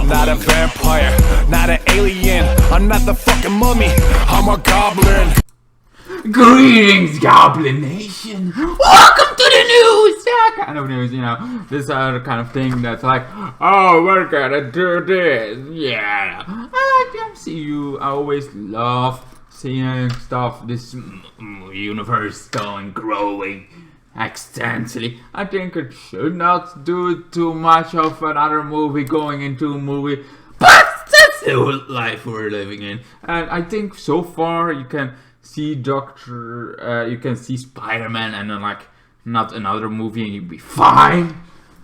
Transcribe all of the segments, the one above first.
not a vampire, not an alien. I'm not the fucking mummy, I'm a goblin. Greetings, Goblin Nation! Welcome to the news! That kind of news, you know. This other kind of thing that's like, oh, we're gonna do this. Yeah. I like MCU. I always love seeing stuff, this universe going, growing extensively. I think it should not do too much of another movie going into a movie. But that's the life we're living in. And I think so far you can see you can see Spider-Man and then like not another movie and you'd be fine.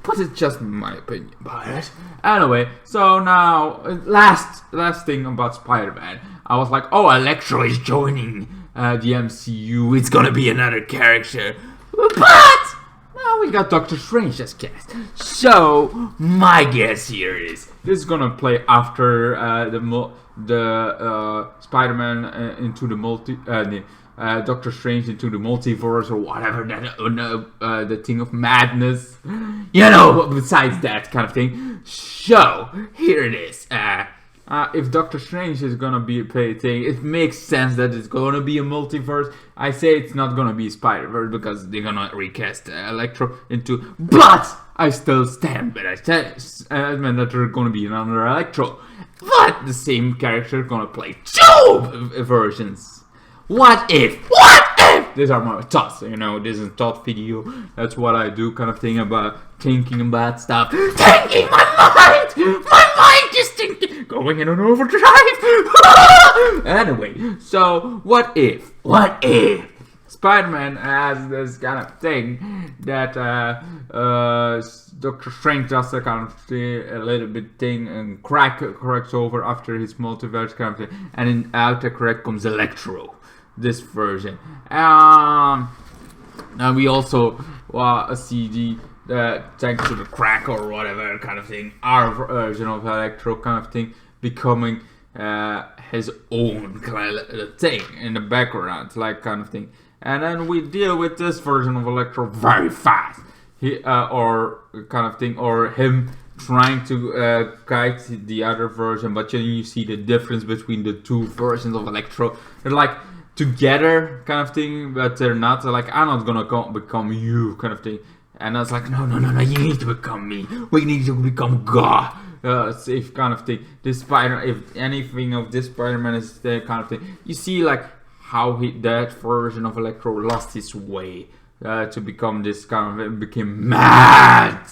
But it's just my opinion about it. Anyway, so now last thing about Spider-Man. I was like, oh, Electro is joining the MCU. It's gonna be another character. But now we got Doctor Strange as cast. So my guess here is this is gonna play after the Spider-Man into the Doctor Strange into the multiverse or whatever, that the thing of madness, you know, besides that kind of thing. So here it is. If Doctor Strange is gonna be a thing, it makes sense that it's gonna be a multiverse. I say it's not gonna be Spider-Verse because they're gonna recast Electro into, but I still stand by that statement that there's gonna be another Electro. But the same character gonna play two versions. What if? What if? These are my thoughts, you know, this is a thought video. That's what I do, kind of thing about thinking about stuff. Thinking my mind just thinking, going in an overdrive. Anyway, so what if Spider-Man has this kind of thing that Doctor Strange does a kind of thing, a little bit thing, and corrects over after his multiverse kind of thing, and in autocorrect comes Electro, this version. And we also see thanks to the crack or whatever kind of thing, our version of Electro kind of thing becoming his own kind of thing in the background, like kind of thing. And then we deal with this version of Electro very fast. Or kind of thing, or him trying to guide the other version, but then you see the difference between the two versions of Electro. They're like together kind of thing, but they're not. They're like, I'm not gonna become you kind of thing. And I was like, no, you need to become me. We need to become God. Safe kind of thing. This if anything of this Spider-Man is the kind of thing. You see like how that version of Electro lost his way. To become this kind of, became mad,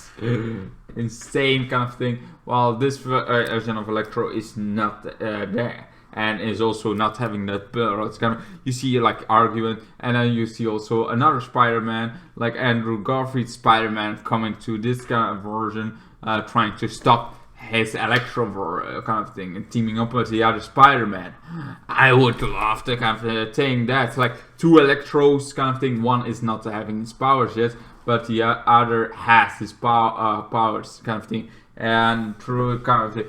insane kind of thing. While this version of Electro is not there, and is also not having that bill. It's kind of, you see like argument, and then you see also another Spider-Man, like Andrew Garfield's Spider-Man, coming to this kind of version, trying to stop his Electro kind of thing and teaming up with the other Spider-Man. I would love the kind of thing that's like two Electros kind of thing. One is not having his powers yet, but the other has his powers kind of thing. And through kind of thing,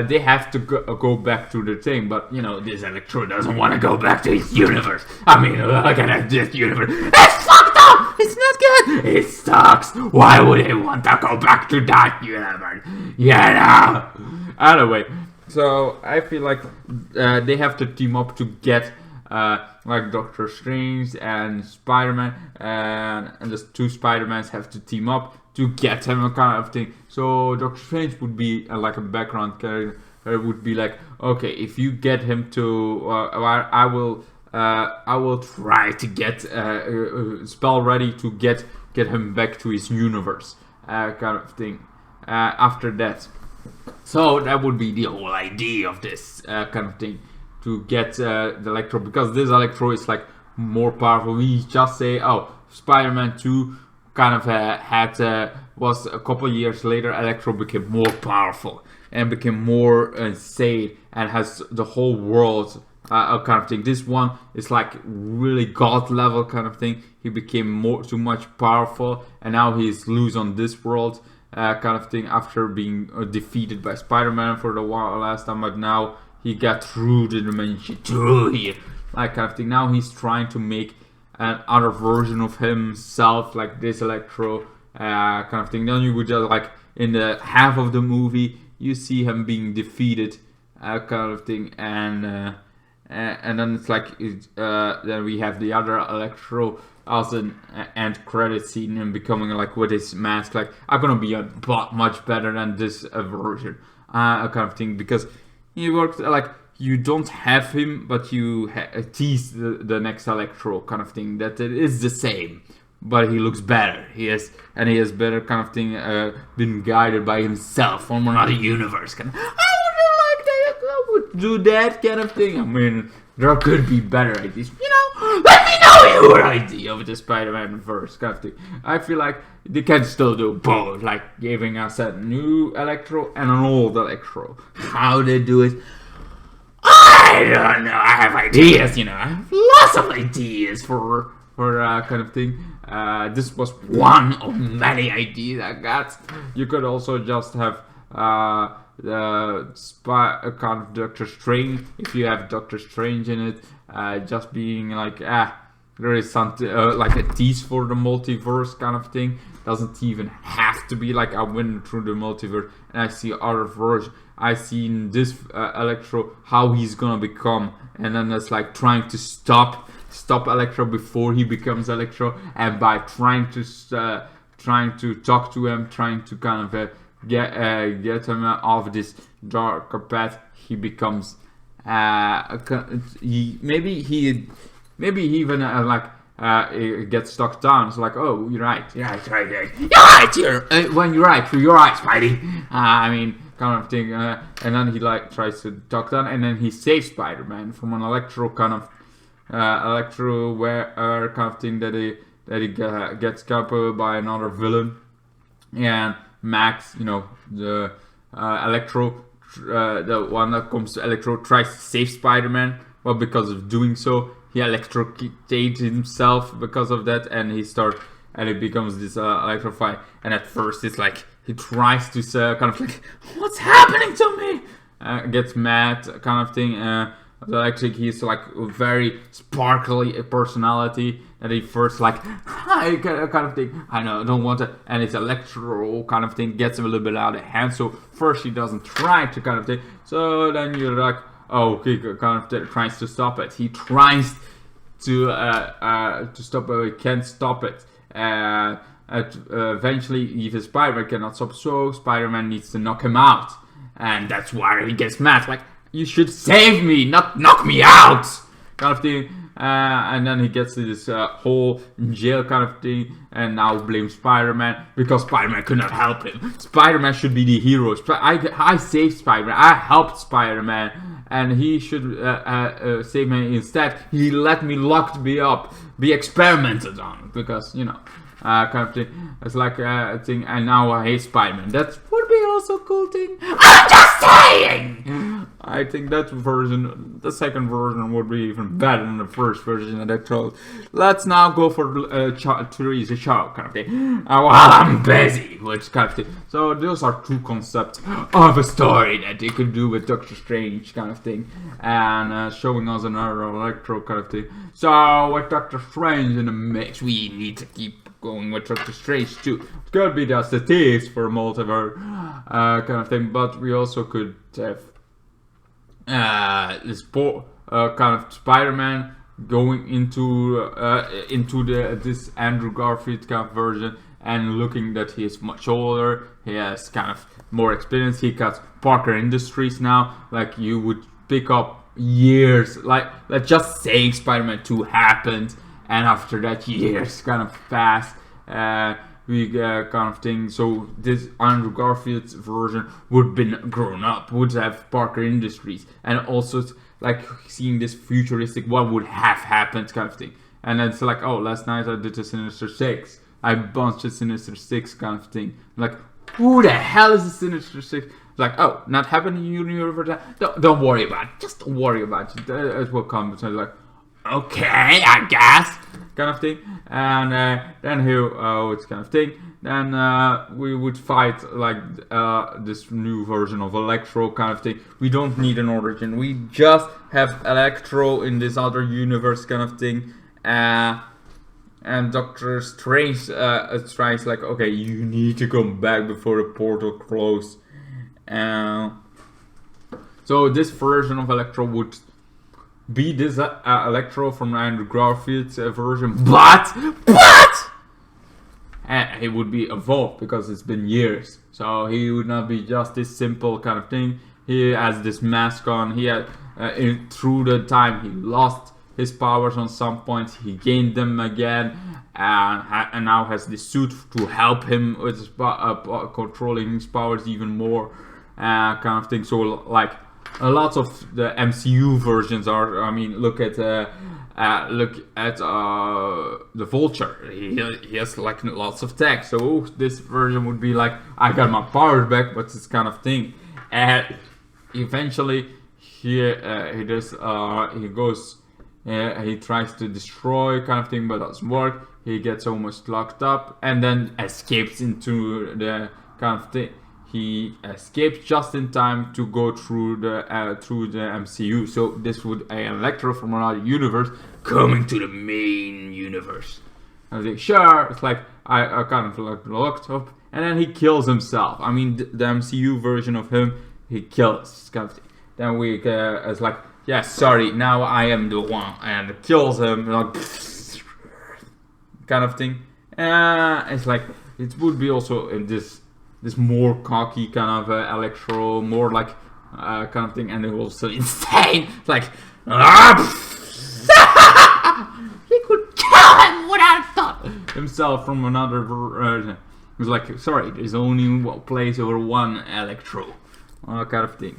they have to go back to the thing, but you know, this Electro doesn't want to go back to his universe. I mean, look at this universe. It's fucked up! It's not good! It sucks! Why would he want to go back to that universe? Yeah, no! Anyway, so I feel like they have to team up to get like Doctor Strange and Spider-Man, and the two Spider-Mans have to team up to get him a kind of thing. So Doctor Strange would be like a background character. It would be like, okay, if you get him to, I will try to get spell ready to get him back to his universe, kind of thing. After that, so that would be the whole idea of this kind of thing, to get the Electro, because this Electro is like more powerful. We just say, oh, Spider-Man 2 kind of was a couple years later, Electro became more powerful and became more insane and has the whole world kind of thing. This one is like really god level kind of thing. He became too much powerful, and now he's loose on this world kind of thing after being defeated by Spider-Man for the last time, but now he got through the dimension, through here, like kind of thing. Now he's trying to make another version of himself, like this Electro kind of thing. Then you would just like in the half of the movie, you see him being defeated, kind of thing, and then it's like then we have the other Electro as an end credit scene, and becoming like with his mask, like I'm gonna be much better than this version, kind of thing, because he works like you don't have him, but you tease the next Electro kind of thing, that it is the same, but he looks better. He has better kind of thing, been guided by himself from another universe. Kind of, I would like that. I would do that kind of thing. I mean, there could be better ideas. Let me know your idea of the Spider-Man verse kind of thing. I feel like they can still do both, like giving us a new Electro and an old Electro. How they do it, I don't know. I have ideas, I have lots of ideas for kind of thing. This was one of many ideas I got. You could also just have the kind of Doctor Strange, if you have Doctor Strange in it, just being like, there is something like a tease for the multiverse kind of thing. Doesn't even have to be like I went through the multiverse and I see other versions. I see in this Electro how he's gonna become, and then it's like trying to stop Electro before he becomes Electro, and by trying to talk to him, trying to kind of get him off this darker path, he becomes maybe he even it gets stuck down. It's like, oh, you're right, you're right, Spidey. I mean, kind of thing. And then he like tries to talk down, and then he saves Spider-Man from an Electro kind of kind of thing that he gets captured by another villain, and Max, the Electro, the one that comes to Electro, tries to save Spider-Man, but because of doing so, he electrocutes himself because of that, and he becomes this electrified. And at first, it's like he tries to kind of like, what's happening to me? Gets mad, kind of thing. Actually, he's like a very sparkly personality that he first like, hi, kind of thing. I know, I don't want to, and it's Electro kind of thing, gets him a little bit out of hand. So first he doesn't try to kind of thing. So then you're like, oh, okay, kind of tries to stop it. He tries to stop it, he can't stop it. Eventually, even Spider-Man cannot stop, so Spider-Man needs to knock him out, and that's why he gets mad. Like, you should save me, not knock me out, kind of thing. And then he gets to this whole jail kind of thing, and now blames Spider-Man because Spider-Man could not help him. Spider-Man should be the hero. I saved Spider-Man. I helped Spider-Man, and he should save me. Instead, he let me locked me up, be experimented on, because kind of thing. It's like a thing, and now I hate Spider-Man. That would be also a cool thing. I'm just saying! I think that version, the second version, would be even better than the first version that I told. Let's now go for Theresa Shaw kind of thing. While I'm busy, which kind of thing. So those are two concepts of a story that they could do with Doctor Strange kind of thing, and showing us another Electro kind of thing. So with Doctor Strange in the mix, we need to keep going with Doctor Strange too. It could be just a tease for multiverse kind of thing, but we also could have this kind of Spider-Man going into this Andrew Garfield kind of version, and looking that he is much older, he has kind of more experience. He got Parker Industries now. Like, you would pick up years, like let's just say Spider-Man 2 happened, and after that years kind of passed, we kind of thing. So this Andrew Garfield's version would have been grown up, would have Parker Industries, and also like seeing this futuristic what would have happened kind of thing. And then it's like, oh, last night I did the Sinister Six. I bunched the Sinister Six kind of thing. Like, who the hell is the Sinister Six? Like, oh, not happening in universe. Don't worry about it. Just don't worry about it. It will come. So like, okay, I guess, kind of thing. And then here, it's kind of thing. Then we would fight like this new version of Electro kind of thing. We don't need an origin. We just have Electro in this other universe kind of thing. And Doctor Strange tries like, okay, you need to come back before the portal closes. So this version of Electro would be this Electro from Andrew Garfield's version, but he would be evolved because it's been years. So he would not be just this simple kind of thing. He has this mask on. He had through the time he lost his powers on some points, he gained them again, and now has this suit to help him with his controlling his powers even more, kind of thing. So like a lot of the MCU versions are. I mean, look at the Vulture. He has like lots of tech. So this version would be like, I got my powers back, but this kind of thing. And eventually he tries to destroy kind of thing, but doesn't work. He gets almost locked up and then escapes into the kind of thing. He escapes just in time to go through the MCU. So this would be an Electro from another universe coming to the main universe. I was like, sure. It's like I kind of like locked up, and then he kills himself. I mean, the MCU version of him, he kills kind of thing. Then we it's like, yeah, sorry, now I am the one, and it kills him, like kind of thing. It's like it would be also in this more cocky kind of Electro, more like kind of thing, and it was so insane. It's like he could kill him without thought himself from another version. It was like, sorry, there's only one place over one Electro, kind of thing.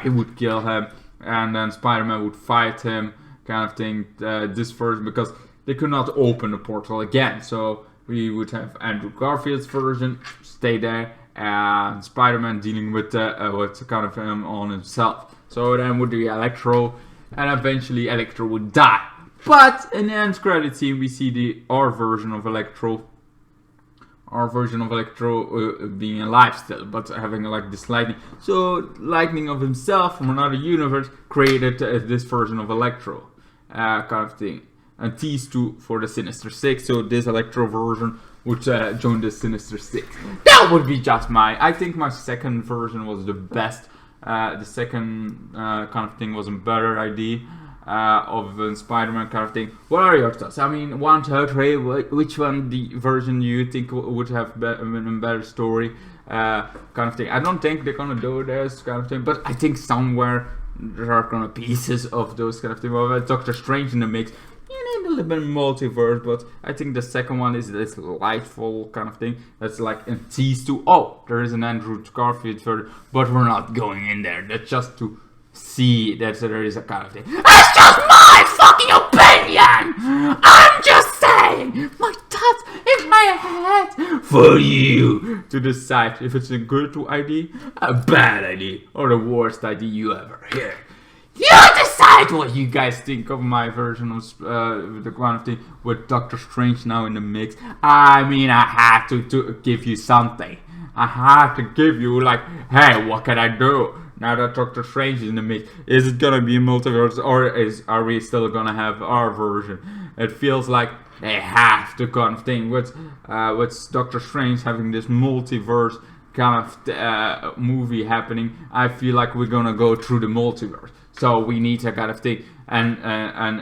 He would kill him, and then Spider-Man would fight him, kind of thing. This version, because they could not open the portal again, so we would have Andrew Garfield's version stay there, and Spider-Man dealing with kind of him on himself. So then would be Electro, and eventually Electro would die. But in the end credit scene, we see our version of Electro. Our version of Electro being alive still, but having like this lightning. So lightning of himself from another universe created this version of Electro, kind of thing. And these two for the Sinister Six. So this Electro version would join the Sinister Six. That would be just I think my second version was the best. The second kind of thing was a better idea of Spider-Man kind of thing. What are your thoughts? I mean, 1, 2, 3. Which one the version you think would have been a better story? Kind of thing. I don't think they're gonna do this kind of thing, but I think somewhere there are gonna pieces of those kind of thing. Well, Doctor Strange in the mix. You need a little bit of multiverse, but I think the second one is this lightful kind of thing. That's like a tease to, oh, there is an Andrew Garfield version, but we're not going in there. That's just to see that there is a kind of thing. That's just my fucking opinion! I'm just saying my thoughts in my head for you to decide if it's a good idea, a bad idea, or the worst idea you ever heard. You decide what you guys think of my version of the kind of thing with Doctor Strange now in the mix. I mean, I had to give you something. I had to give you like, hey, what can I do now that Doctor Strange is in the mix? Is it gonna be a multiverse, or are we still gonna have our version? It feels like they have to kind of thing with Doctor Strange having this multiverse kind of movie happening. I feel like we're gonna go through the multiverse. So we need that kind of thing, and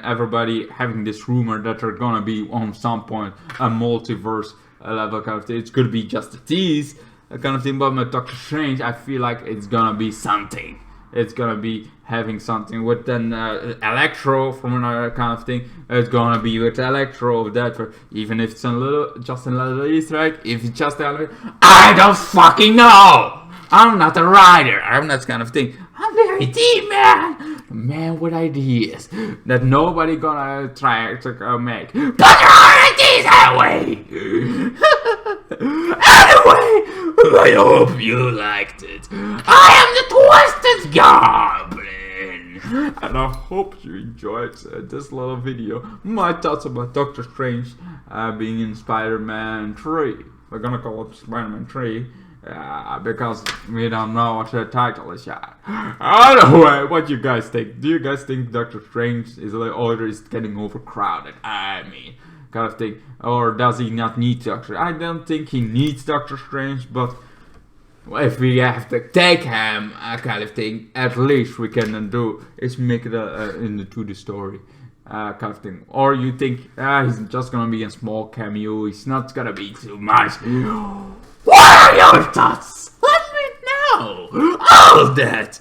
everybody having this rumor that they're gonna be on some point a multiverse level kind of thing. It's gonna be just a tease kind of thing, but with Doctor Strange, I feel like it's gonna be something. It's gonna be having something with then Electro from another kind of thing. It's gonna be with Electro of that, even if it's just a little Easter egg. If it's just I don't fucking know. I'm not a writer. I'm that kind of thing. I'm very deep, man. A man with ideas that nobody gonna try to make. But there are ideas anyway. Anyway, I hope you liked it. I am the Twisted Goblin, and I hope you enjoyed this little video. My thoughts about Doctor Strange being in Spider-Man 3. We're gonna call it Spider-Man 3. Because we don't know what the title is yet. Anyway, what do you guys think? Do you guys think Doctor Strange is getting overcrowded? I mean, kind of thing. Or does he not need Doctor? I don't think he needs Doctor Strange, but if we have to take him, kind of thing, at least we can do is make it into the story, kind of thing. Or you think he's just gonna be a small cameo, he's not gonna be too much. What are your thoughts? Let me know all that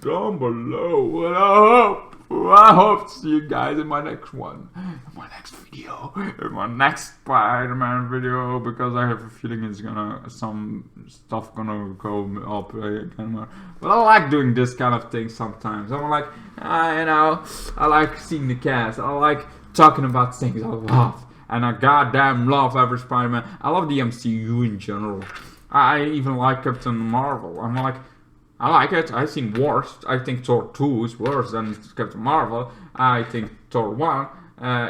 down below. And I hope to see you guys in my next one, in my next video, in my next Spider-Man video, because I have a feeling it's some stuff gonna go up again. But I like doing this kind of thing sometimes. I'm like, I like seeing the cast. I like talking about things I love, and I goddamn love every Spider-Man. I love the MCU in general. I even like Captain Marvel. I like it. I've seen worse. I think Thor 2 is worse than Captain Marvel. I think Thor 1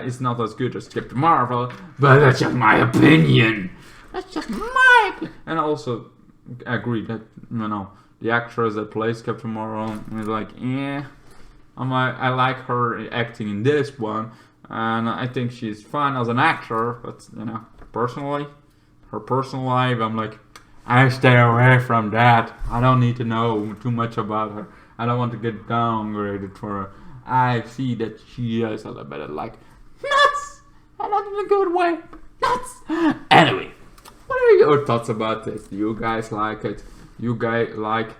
is not as good as Captain Marvel. But that's just my opinion. That's just my opinion. And I also agree that, the actress that plays Captain Marvel is like, I like her acting in this one. And I think she's fine as an actor. But, personally, her personal life, I'm like, I stay away from that. I don't need to know too much about her. I don't want to get downgraded for her. I see that she is a little bit like nuts, and not in a good way. Nuts. Anyway, what are your thoughts about this? Do you guys like it? You guys like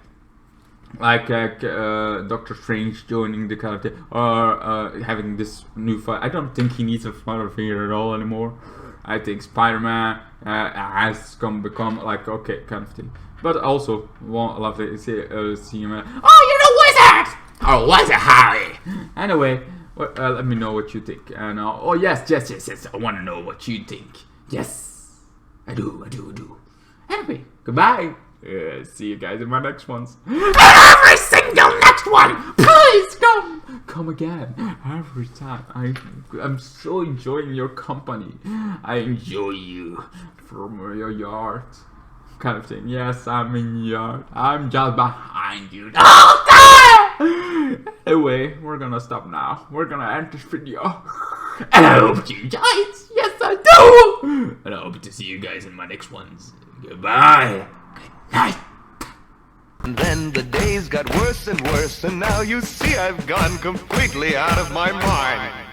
Doctor Strange joining the kind of thing, or having this new fight? I don't think he needs a father figure at all anymore. I think Spider-Man has become like okay kind of thing, but also I love to see him. Wizard! Oh, what's a Harry? Anyway, let me know what you think. And yes, I want to know what you think. Yes, I do. Anyway, goodbye. See you guys in my next ones. Every single next one, please come again every time. I'm so enjoying your company. I enjoy you from your yard, kind of thing. Yes, I'm in your yard. I'm just behind you. Anyway, we're gonna stop now. We're gonna end this video. And I hope you enjoyed. Yes, I do. And I hope to see you guys in my next ones. Goodbye. Night. And then the days got worse and worse, and now you see I've gone completely out of my mind.